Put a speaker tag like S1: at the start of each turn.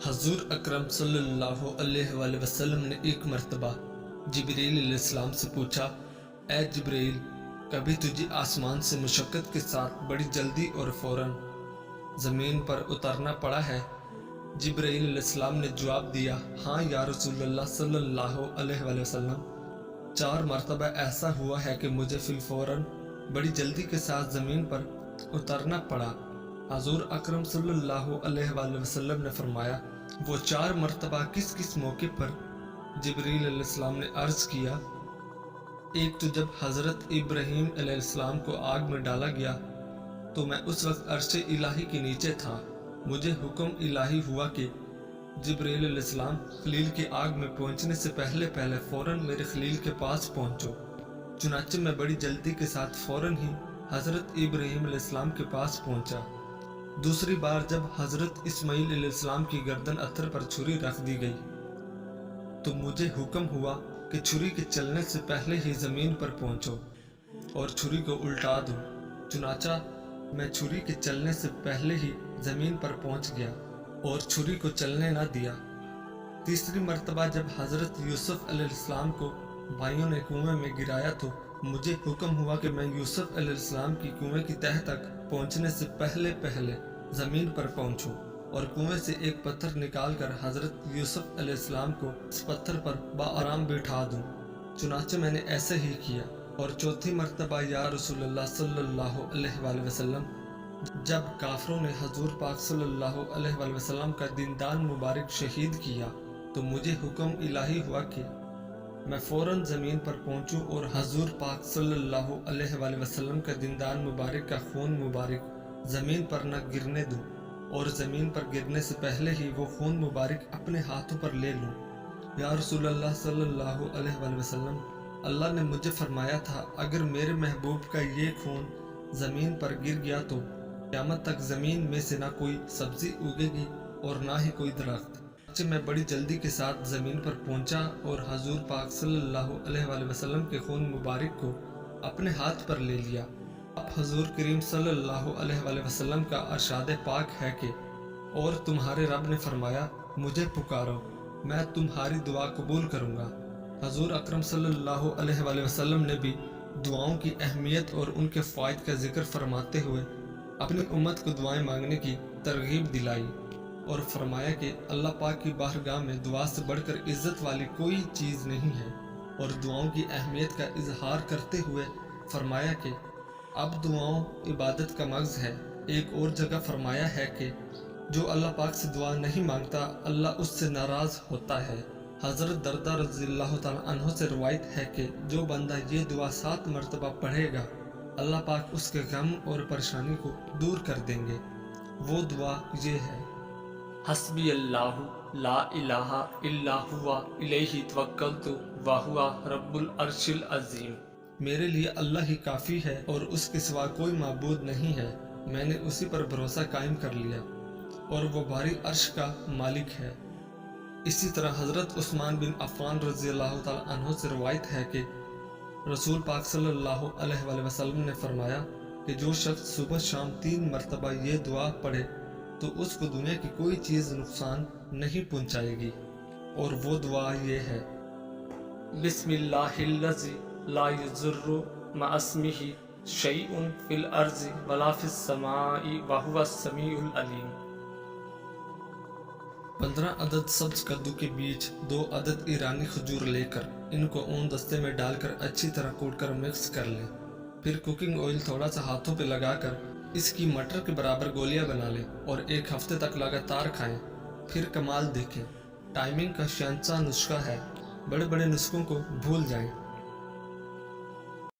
S1: हजूर अकरम सल्लल्लाहु अलैहि वसल्लम ने एक मर्तबा जिब्रील अलैहिस्सलाम से पूछा, ए जिब्रील, कभी तुझे आसमान से मुशक्क़त के साथ बड़ी जल्दी और फ़ौरन ज़मीन पर उतरना पड़ा है? जिब्रील अलैहिस्सलाम ने जवाब दिया, हाँ या रसूलल्लाह सल्लल्लाहु अलैहि वसल्लम, 4 मरतबा ऐसा हुआ है कि मुझे फ़िलफ़ौरन बड़ी जल्दी के साथ ज़मीन पर उतरना पड़ा। हजूर अकरम सल्लल्लाहु अलैहि वसल्लम ने फरमाया, वो 4 मरतबा किस किस मौके पर? जिब्रील अलैहिस्सलाम ने अर्ज़ किया, एक तो जब हज़रत इब्राहीम अलैहिस्सलाम को आग में डाला गया तो मैं उस वक्त अर्श इलाही के नीचे था। मुझे हुक्म इलाही हुआ कि जिब्रील अलैहिस्सलाम खलील की आग में पहुंचने से पहले पहले फ़ौरन मेरे खलील के पास पहुंचो। चुनाचे मैं बड़ी जल्दी के साथ फ़ौरन ही हज़रत इब्राहीम अलैहिस्सलाम के पास पहुंचा। दूसरी बार जब हज़रत इस्माईल अलैहिस्सलाम की गर्दन अत्तर पर छुरी रख दी गई तो मुझे हुक्म हुआ कि छुरी के चलने से पहले ही ज़मीन पर पहुंचो और छुरी को उल्टा दो। चुनाचा मैं छुरी के चलने से पहले ही ज़मीन पर पहुंच गया और छुरी को चलने न दिया। तीसरी मर्तबा जब हज़रत यूसुफ अलैहिस्सलाम को भाइयों ने कुएं में गिराया तो मुझे हुक्म हुआ कि मैं यूसुफ अलैहिस्सलाम की कुएं की तह तक पहुंचने से पहले पहले ज़मीन पर पहुंचूं और कुएं से एक पत्थर निकालकर हज़रत यूसुफ अलैहिस्सलाम को इस पत्थर पर बाआराम बिठा दूं। चुनाचे मैंने ऐसे ही किया। और चौथी मर्तबा या रसूलल्लाह सल्लल्लाहु अलैहि वसल्लम, जब काफरों ने हजूर पाक सल्लल्लाहु अलैहि वसल्लम का दीनदान मुबारक शहीद किया तो मुझे हुक्म इलाही हुआ कि मैं फ़ौरन ज़मीन पर पहुंचूं और हजूर पाक सल्लल्लाहु अलैहि वसल्लम का दीनदान मुबारक का खून मुबारक ज़मीन पर न गिरने दूं और ज़मीन पर गिरने से पहले ही वो खून मुबारक अपने हाथों पर ले लूं। या रसूलल्लाह सल्लल्लाहु अलैहि वसल्लम, अल्लाह ने मुझे फरमाया था, अगर मेरे महबूब का ये खून ज़मीन पर गिर गया तो क़यामत तक ज़मीन में से ना कोई सब्ज़ी उगेगी और ना ही कोई दरख्त। मैं बड़ी जल्दी के साथ ज़मीन पर पहुंचा और हजूर पाक सल्लल्लाहु अलैहि वसल्लम के खून मुबारक को अपने हाथ पर ले लिया। अब हजूर करीम सल्लल्लाहु अलैहि वसल्लम का अरशाद पाक है कि और तुम्हारे रब ने फरमाया, मुझे पुकारो, मैं तुम्हारी दुआ कबूल करूँगा। हजूर अकरम सल्लल्लाहु अलैहि वसल्लम ने भी दुआओं की अहमियत और उनके फ़ायद का जिक्र फरमाते हुए अपनी उम्मत को दुआएं मांगने की तरगीब दिलाई और फरमाया कि अल्लाह पाक की बारगाह में दुआ से बढ़कर इज़्ज़त वाली कोई चीज़ नहीं है। और दुआओं की अहमियत का इजहार करते हुए फरमाया कि अब दुआओं इबादत का मग़ज़ है। एक और जगह फरमाया है कि जो अल्लाह पाक से दुआ नहीं मांगता अल्लाह उससे नाराज़ होता है। हज़रत दरदा रज़ियल्लाहु ताला अन्हु से रवायत है कि जो बंदा ये दुआ 7 मरतबा पढ़ेगा अल्लाह पाक उसके गम और परेशानी को दूर कर देंगे। वो दुआ ये है, हस्बी अल्लाहु ला इलाहा इल्ला हुवा इलैहि तवक्कलतु व हुवा रब्बुल अर्शिल अज़ीम। मेरे लिए अल्लाह ही काफ़ी है और उसके सिवा कोई माबूद नहीं है। मैंने उसी पर भरोसा कायम कर लिया और वो भारी अर्श का मालिक है। इसी तरह हज़रत उस्मान बिन अफ़्फ़ान रज़ियल्लाहु ताला अन्हु से रवायत है कि रसूल पाक सल्लल्लाहु अलैहि वसल्लम ने फरमाया कि जो शख्स सुबह शाम 3 मरतबा ये दुआ पढ़े तो उसको दुनिया की कोई चीज़ नुकसान नहीं पहुँचाएगी। और वो दुआ ये है, बिस्मिल्लाहिल्लज़ी ला यज़ुर्रु मअस्मिही शैउन फिल अर्ज़ि वला फिस समाई व हुवस समीउल अलीम। 15 अदद सब्ज कद्दू के बीज, 2 अदद ईरानी खजूर लेकर इनको ऊन दस्ते में डालकर अच्छी तरह कूटकर मिक्स कर लें। फिर कुकिंग ऑयल थोड़ा सा हाथों पे लगाकर इसकी मटर के बराबर गोलियां बना लें और 1 हफ्ते तक लगातार खाएं। फिर कमाल देखें। टाइमिंग का शहंशाह नुस्खा है, बड़े बड़े नुस्खों को भूल जाएं।